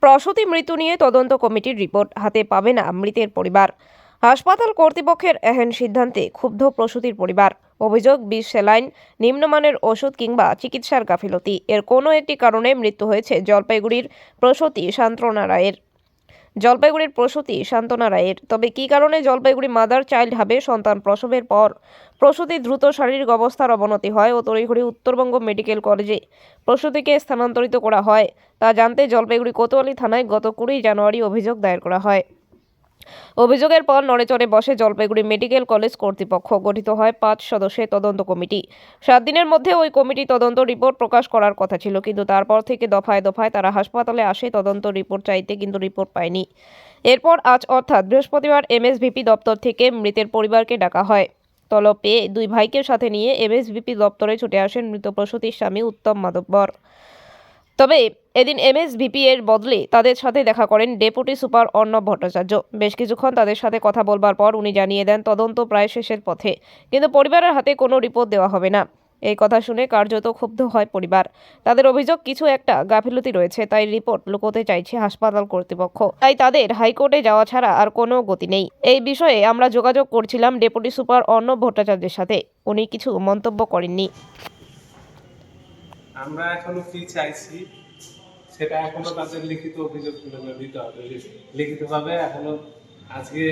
প্রসূতি মৃত্যু নিয়ে তদন্ত কমিটির রিপোর্ট হাতে পাবে না মৃতের পরিবার। হাসপাতাল কর্তৃপক্ষের এহেন সিদ্ধান্তে ক্ষুব্ধ প্রসূতির পরিবার। অভিযোগ, বিষ, স্যালাইন, নিম্নমানের ওষুধ কিংবা চিকিৎসার গাফিলতি এর কোনো একটি কারণে মৃত্যু হয়েছে জলপাইগুড়ির প্রসূতি সান্ত্বনা রায়ের। তবে কী কারণে জলপাইগুড়ি মাদার চাইল্ড হাবে সন্তান প্রসবের পর প্রসূতি দ্রুত শারীরিক অবস্থার অবনতি হয় ও তড়িঘড়ি উত্তরবঙ্গ মেডিকেল কলেজে প্রসূতিকে স্থানান্তরিত করা হয় তা জানতে জলপাইগুড়ি কোতোয়ালি থানায় গত 20 জানুয়ারি অভিযোগ দায়ের করা হয়। অভিযোগের পর নড়েচড়ে বসে জলপাইগুড়ি মেডিকেল কলেজ কর্তৃপক্ষ। গঠিত হয় 5 সদস্যের তদন্ত কমিটি। 7 দিনের মধ্যে ওই কমিটি তদন্ত রিপোর্ট প্রকাশ করার কথা ছিল, কিন্তু তারপর থেকে দফায় দফায় তারা হাসপাতালে আসে তদন্ত রিপোর্ট চাইতে, কিন্তু রিপোর্ট পায়নি। এরপর আজ অর্থাৎ বৃহস্পতিবার এমএসভিপি দপ্তর থেকে মৃতের পরিবারকে ডাকা হয়। তলব পেয়ে দুই ভাইকে সাথে নিয়ে এমএসভিপি দপ্তরে ছুটে আসেন মৃত প্রসূতির স্বামী উত্তম মাতব্বর। তবে এদিন এমএসভিপি এর বদলে তাদের সাথে দেখা করেন ডেপুটি সুপার অর্ণব ভট্টাচার্য। বেশ কিছুক্ষণ তাদের সাথে কথা বলবার পর উনি জানিয়ে দেন তদন্ত প্রায় শেষের পথে, কিন্তু পরিবারের হাতে কোনো রিপোর্ট দেওয়া হবে না। এই কথা শুনে কার্যত ক্ষুব্ধ হয় পরিবার। তাদের অভিযোগ, কিছু একটা গাফিলতি রয়েছে, তাই রিপোর্ট লুকোতে চাইছে হাসপাতাল কর্তৃপক্ষ। তাই তাদের হাইকোর্টে যাওয়া ছাড়া আর কোনো গতি নেই। এই বিষয়ে আমরা যোগাযোগ করছিলাম ডেপুটি সুপার অর্ণব ভট্টাচার্যের সাথে, উনি কিছু মন্তব্য করেননি। আমরা এখনো কি চাইছি সেটা এখনো তাদের লিখিত অভিযোগ দিতে হবে। লিখিতভাবে এখনো আজকে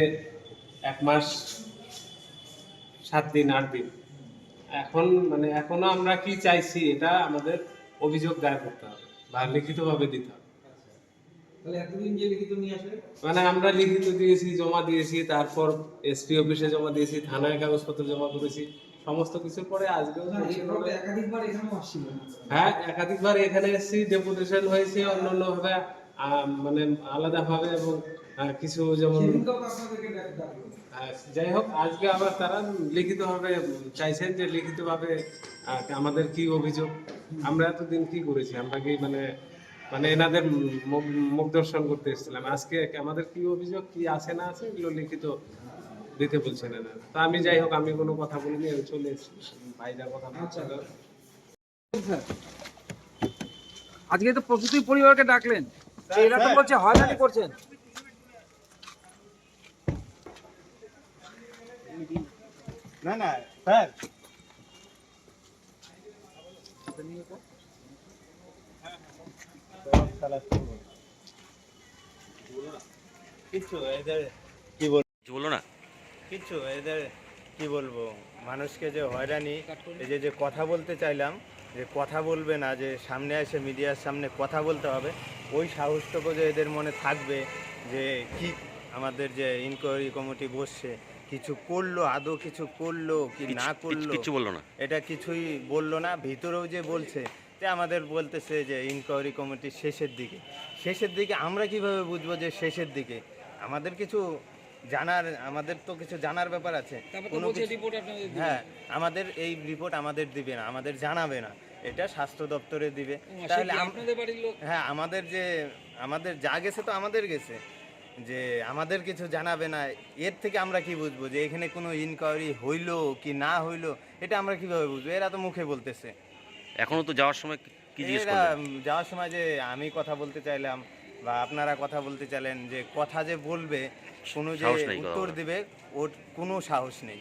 1 মাস 7 দিন 8 দিন এখন এখনো আমরা কি চাইছি এটা আমাদের অভিযোগ দায়ের করতে হবে বা লিখিতভাবে দিতে হবে। এতদিন যে লিখিত নিয়ে আসে আমরা লিখিত দিয়েছি, জমা দিয়েছি, তারপর এসপি অফিসে জমা দিয়েছি, থানায় কাগজপত্র জমা করেছি, সমস্ত কিছুর পরে আজকেও একাধিকবার এখানেও আসছিল। হ্যাঁ, একাধিকবার এখানে এসেছি, ডেপুটেশন হয়েছে অন্যান্য ভাবে, আলাদা ভাবে, এবং কিছু যেমন যাই হোক, আজকে আবার তারা লিখিত ভাবে চাইছেন যে লিখিত ভাবে আমাদের কি অভিযোগ, আমরা এতদিন কি করেছি, আমরা কি এনাদের মুখ দর্শন করতে এসেছিলাম। আজকে আমাদের কি অভিযোগ, কি আছে না আছে, এগুলো লিখিত দিতে বলছেন না। তা আমি যাই হোক, আমি কোনো কথা বলিনি, আমি চলে এসেছি, ভাইজার কথা বলছে। আজকে তো প্রসূতি পরিবারকে ডাকলেন, এরা তো বলছে হয়রানি করছেন। না না স্যার, কিছু এদের কি বলবো না, কিছু এদের কি বলবো, মানুষকে যে হয়রানি, এই যে কথা বলতে চাইলাম, যে কথা বলবে না, যে সামনে এসে মিডিয়ার সামনে কথা বলতে হবে, ওই সাহসটুকু যে এদের মনে থাকবে যে কি আমাদের যে ইনকোয়ারি কমিটি বসছে কিছু করলো, আদৌ কিছু করলো কি না করলো, কিছু বললো না, এটা কিছুই বললো না। ভিতরেও যে বলছে যে আমাদের বলতেছে যে ইনকোয়ারি কমিটির শেষের দিকে আমরা কিভাবে বুঝবো যে শেষের দিকে? আমাদের তো কিছু জানার ব্যাপার আছে। হ্যাঁ, আমাদের এই রিপোর্ট আমাদের দিবে না, আমাদের জানাবে না, এটা স্বাস্থ্য দপ্তরে দিবে। তাহলে হ্যাঁ, আমাদের যা গেছে তো আমাদের গেছে, যে আমাদের কিছু জানাবে না, এর থেকে আমরা কি বুঝবো যে এখানে কোনো ইনকোয়ারি হইলো কি না হইলো? এটা আমরা কিভাবে বুঝবো? এরা তো মুখে বলতেছে। এখনো তো যাওয়ার সময় কি জিজ্ঞেস করলেন? যাওয়ার সময় যে আমি কথা বলতে চাইলাম বা আপনারা কথা বলতে চাইলেন, যে কথা যে বলবে, কোনো যে উত্তর দিবে, ওর কোনো সাহস নেই।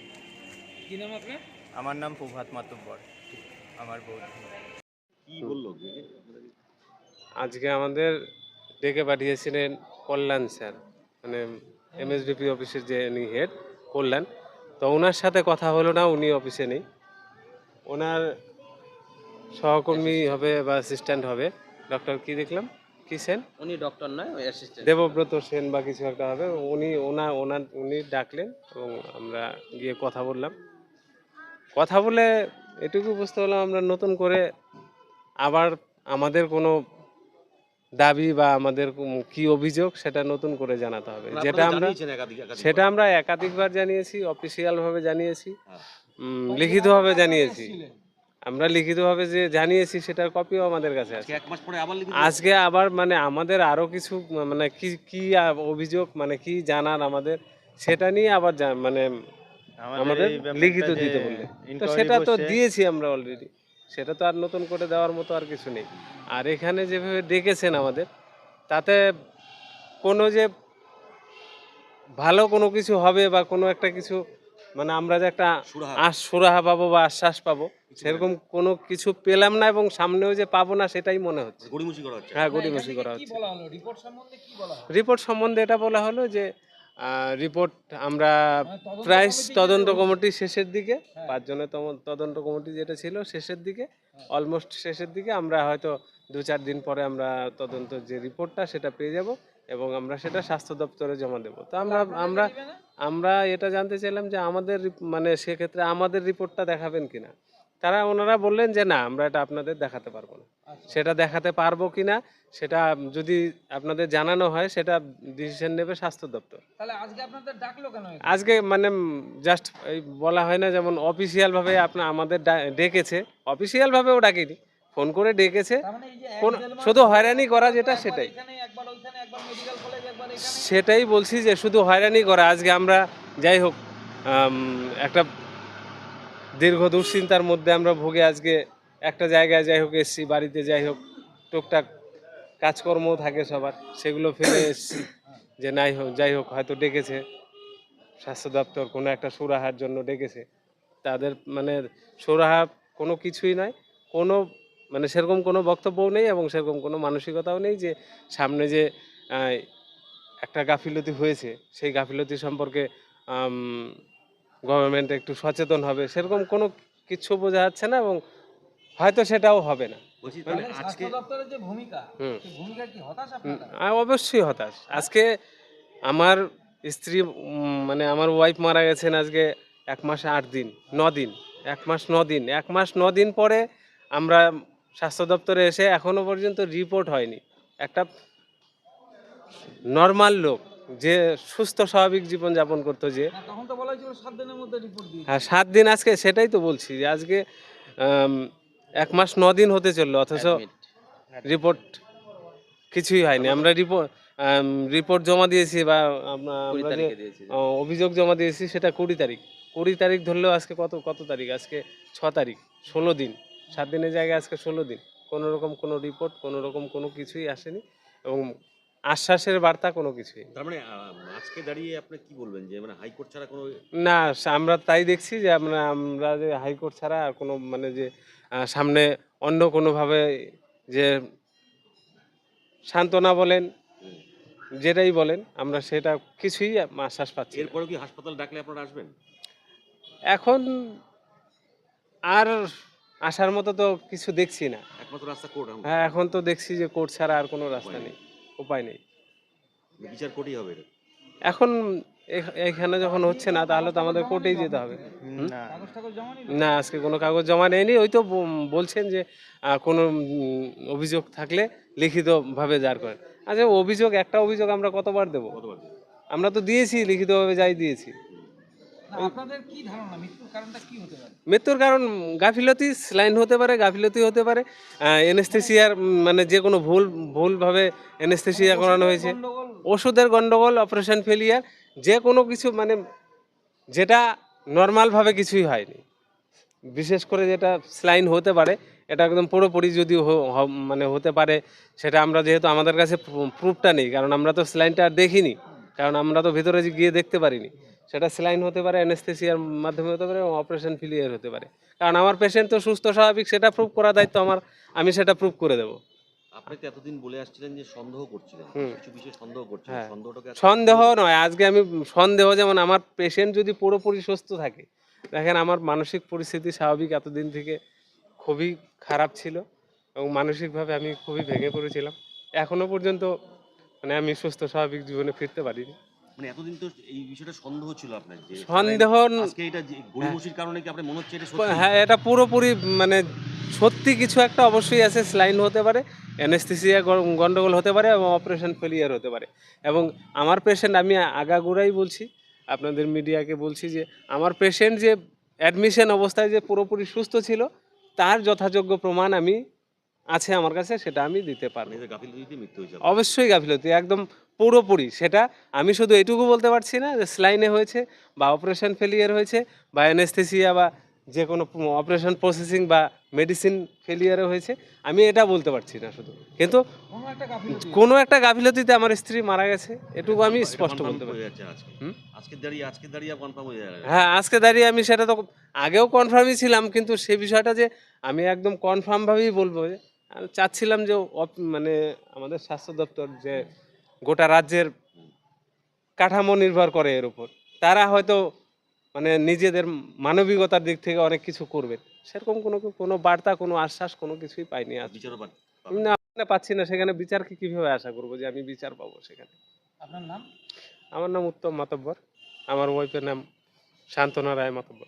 কি নাম আপনার? আমার নাম প্রভাত মাতব্বর, আমার বউ। কি বললো? আজকে আমাদের ডেকে পাঠিয়েছিলেন কল্যাণ স্যার, এমএসডিপি অফিসের যে হেড কল্যাণ, তো ওনার সাথে কথা হলো না, উনি অফিসে নেই। ওনার সহকর্মী হবে বা অ্যাসিস্ট্যান্ট হবে, ডক্টর কি দেখলাম, কি সেন, উনি ডক্টর নয়, ওই অ্যাসিস্ট্যান্ট দেবব্রত সেন বা কিছু একটা হবে, উনি ডাকলেন এবং আমরা গিয়ে কথা বললাম। কথা বলে এটুকু বুঝতে পারলাম, আমরা নতুন করে আবার আমাদের কোনো দাবি বা আমাদের কি অভিযোগ সেটা নতুন করে জানাতে হবে, সেটা আমরা একাধিকবার জানিয়েছি, অফিসিয়াল ভাবে জানিয়েছি, লিখিতভাবে জানিয়েছি। আমরা লিখিতভাবে যে জানিয়েছি সেটার কপিও আমাদের কাছে আছে। আজকে আবার আমাদের আরো কিছু কি অভিযোগ, কি জানার আমাদের, সেটা নিয়ে আবার আমাদের লিখিত দিতে বললে, তো সেটা তো দিয়েছি আমরা অলরেডি, সেটা তো আর নতুন করে দেওয়ার মতো আর কিছু নেই। আর এখানে যেভাবে ডেকেছেন আমাদের, তাতে কোনো যে ভালো কোনো কিছু হবে বা কোনো একটা কিছু মানে আমরা যে একটা সুরাহা পাবো বা আশ্বাস পাবো সেরকম কোনো কিছু পেলাম না, এবং সামনেও যে পাবো না সেটাই মনে হচ্ছে। গড়িমসি করা হচ্ছে। হ্যাঁ, গড়িমসি করা কি হচ্ছে। বলা হলো রিপোর্ট সম্বন্ধে কি বলা হলো? রিপোর্ট সম্বন্ধে এটা বলা হলো যে রিপোর্ট আমরা মানে তদন্ত প্রায় কমিটি তদন্ত যেটা কমিটি শেষের দিকে, হ্যাঁ। 5 জনের তদন্ত কমিটি যেটা ছিল শেষের দিকে, অলমোস্ট শেষের দিকে, আমরা হয়তো 2-4 দিন পরে আমরা তদন্ত যে রিপোর্টটা সেটা পেয়ে যাব এবং আমরা সেটা স্বাস্থ্য দপ্তরে জমা দেবো। তো আমরা আমরা দিবে না? আমরা এটা জানতে চাইলাম যে আমাদের মানে সেক্ষেত্রে আমাদের রিপোর্টটা দেখাবেন কিনা। ওনারা বললেন যে না, আমরা এটা আপনাদের দেখাতে পারবো না। সেটা দেখাতে পারবো কিনা সেটা যদি আপনাদের জানানো হয় সেটা ডিসিশন নেবে স্বাস্থ্য দপ্তর। তাহলে আজকে আপনাদের ডাকলো কেন এখানে? আজকে মানে জাস্ট এই বলা হয় না, যেমন অফিসিয়াল ভাবে আমাদের ডেকেছে, অফিসিয়াল ভাবেও ডাকেনি, ফোন করে ডেকেছে, তার মানে এই যে এক কোন দেড় মাস শুধু হয়রানি করা যেটা একবার সেটাই এখানে একবার ওইখানে একবার মেডিকেল কলেজ একবার এখানে সেটাই বলছি যে শুধু হয়রানি করা। আজকে আমরা যাই হোক একটা দীর্ঘ দুশ্চিন্তার মধ্যে আমরা ভুগে আজকে একটা জায়গায় যাই হোক এসছি, বাড়িতে যাই হোক টুকটাক কাজকর্ম থাকে সবার, সেগুলো ফেলে এসছি যে নাই হোক যাই হোক হয়তো ডেকেছে স্বাস্থ্য দপ্তর, কোনো একটা সুরাহার জন্য ডেকেছে। তাদের মানে সুরাহা কোনো কিছুই নয়, কোনো মানে সেরকম কোনো বক্তব্যও নেই এবং সেরকম কোনো মানসিকতাও নেই যে সামনে যে আহ, একটা গাফিলতি হয়েছে সেই গাফিলতি সম্পর্কে গভর্নমেন্ট একটু সচেতন হবে, সেরকম কোনো কিছু বোঝা যাচ্ছে না এবং হয়তো সেটাও হবে না। বলছি তাহলে তাহলে আজকে স্বাস্থ্য দপ্তরের যে ভূমিকা হুম। সেই ভূমিকা কি হতাশ আপনারা? অবশ্যই হতাশ। আজকে আমার স্ত্রী মানে আমার ওয়াইফ মারা গেছেন আজকে 1 মাস 8 দিন 9 দিন, 1 মাস 9 দিন, 1 মাস 9 দিন পরে আমরা স্বাস্থ্য দপ্তরে এসে এখনো পর্যন্ত রিপোর্ট হয়নি। একটা নর্মাল লোক যে সুস্থ স্বাভাবিক জীবন যাপন করতো, যে না, তখন তো বলা হয়েছিল 7 দিনের মধ্যে রিপোর্ট দিয়ে হ্যাঁ 7 দিন, আজকে সেটাই তো বলছি যে আজকে 1 মাস 9 দিন হতে চললো অথচ রিপোর্ট কিছুই হয়নি। আমরা রিপোর্ট জমা দিয়েছি বা আমরা যে অভিযোগ জমা দিয়েছি সেটা 20 তারিখ ধরলেও আজকে কত তারিখ, আজকে 6 তারিখ, 16 দিন, 7 দিনের জায়গায় আজকে 16 দিন, কোনো রকম কোনো রিপোর্ট কোনো রকম কোনো কিছুই আসেনি এবং আশ্বাসের বার্তা কোনো কিছুই নেই। তার মানে আজকে দাঁড়িয়ে আপনি কি বলবেন যে মানে হাইকোর্ট ছাড়া কোনো না, আমরা তাই দেখছি যে আমরা যে হাইকোর্ট ছাড়া আর কোনো মানে যে সামনে অন্য কোনোভাবে যে সান্ত্বনা বলেন যেটাই বলেন আমরা সেটা কিছুই আশ্বাস পাচ্ছি না। এরপরেও কি হাসপাতাল ডাকলে আপনারা আসবেন? এখন আর আসার মতো তো কিছু দেখছি না। একমাত্র রাস্তা কোর্ট, হ্যাঁ, এখন তো দেখছি যে কোর্ট ছাড়া আর কোনো রাস্তা নেই, উপায় নেই। বিচার কোর্টই হবে এটা। এখন এখানে যখন হচ্ছে না তাহলে তো আমাদের কোর্টেই যেতে হবে। কাগজ টাগজ জমা নিল? না, আজকে কোনো কাগজ জমা নেয়নি। ওই তো বলছেন যে কোনো অভিযোগ থাকলে লিখিতভাবে জার করেন। আচ্ছা, একটা অভিযোগ আমরা কতবার দেবো? কতবার? আমরা তো দিয়েছি, লিখিতভাবে যাই দিয়েছি। না, আপনাদের কি ধারণা মৃত্যুর কারণটা কি হতে পারে? মৃত্যুর কারণ গাফিলতি, স্যালাইন হতে পারে, গাফিলতি হতে পারে, এনেস্থেসিয়ার মানে যে কোনো ভুলভাবে এনেস্থেসিয়া করানো হয়েছে, গন্ডগোল? ওষুধের গন্ডগোল, অপারেশন ফেলিয়ার, যে কোনো কিছু মানে যেটা নর্মালভাবে কিছুই হয়নি। বিশেষ করে যেটা স্যালাইন হতে পারে এটা একদম পুরোপুরি যদি মানে হতে পারে, সেটা আমরা যেহেতু আমাদের কাছে প্রুফটা নেই, কারণ আমরা তো স্যালাইনটা আর দেখিনি, কারণ আমরা তো ভেতরে গিয়ে দেখতে পারিনি। সেটা স্যালাইন হতে পারে, অ্যানেস্থেসিয়ার মাধ্যমে হতে পারে এবং অপারেশন ফেলিয়ার হতে পারে। কারণ আমার পেশেন্ট তো সুস্থ স্বাভাবিক, সেটা প্রুফ করার দায়িত্ব আমার, আমি সেটা প্রুফ করে দেবো। আপনি তো এতদিন বলে আসছিলেন যে সন্দেহ করছিলেন, কিছু বিষয়ে সন্দেহ করছিলেন, হ্যাঁ, সন্দেহটাকে সন্দেহ নয়, আজকে আমি সন্দেহ, যেমন আমার পেশেন্ট যদি পুরোপুরি সুস্থ থাকে, দেখেন আমার মানসিক পরিস্থিতি স্বাভাবিক এতদিন থেকে খুবই খারাপ ছিল এবং মানসিকভাবে আমি খুবই ভেঙে পড়েছিলাম। এখনো পর্যন্ত মানে আমি সুস্থ স্বাভাবিক জীবনে ফিরতে পারিনি। মানে এতদিন তো এই বিষয়টা সন্দেহ ছিল আপনার, যে সন্দেহ আজকে এটা গড়িমসির কারণে কি আপনার মনে হচ্ছে এটা সত্যি? হ্যাঁ, এটা পুরোপুরি মানে সত্যি কিছু একটা অবশ্যই আছে। স্যালাইন হতে পারে, অ্যানেস্থেসিয়া গন্ডগোল হতে পারে এবং অপারেশন ফেলিয়ার হতে পারে। এবং আমার পেশেন্ট, আমি আগাগোড়াই বলছি, আপনাদের মিডিয়াকে বলছি যে আমার পেশেন্ট যে অ্যাডমিশন অবস্থায় যে পুরোপুরি সুস্থ ছিল তার যথাযোগ্য প্রমাণ আছে আমার কাছে, সেটা আমি দিতে পারবো। আপনাদের গাফিলতিতে মৃত্যু হয়েছে। অবশ্যই গাফিলতি একদম পুরোপুরি। সেটা আমি শুধু এটুকু বলতে পারছি না যে স্যালাইনে হয়েছে বা অপারেশন ফেলিয়ার হয়েছে বা অ্যানেস্থেসিয়া বা যে কোনো অপারেশন প্রসেসিং বা মেডিসিন ফেলিয়ারে হয়েছে, আমি এটা বলতে পারছি না শুধু, কিন্তু কোনো একটা গাফিলতিতে আমার স্ত্রী মারা গেছে, এটুকু আমি স্পষ্ট বলতে পারি। হুম? আজকে দাঁড়িয়ে কনফার্ম হয়ে যাবে। হ্যাঁ, আজকে দাঁড়িয়ে আমি সেটা তো আগেও কনফার্মই ছিলাম, কিন্তু সেই বিষয়টা যে আমি একদম কনফার্মভাবেই বলবো যে আমি চাচ্ছিলাম যে মানে আমাদের স্বাস্থ্য দপ্তর যে গোটা রাজ্যের কাঠামো নির্ভর করে এর উপর, তারা হয়তো মানে নিজেদের মানবিকতার দিক থেকে অনেক কিছু করবে, সেরকম কোনো বার্তা, কোনো আশ্বাস, কোনো কিছুই পাইনি আজ। বিচারও না, মানে পাচ্ছি না, সেখানে বিচারকে কিভাবে আশা করবো যে আমি বিচার পাবো সেখানে? আপনার নাম? আমার নাম উত্তম মাতব্বর, আমার ওয়াইফের নাম শান্তনা রায় মাতব্বর।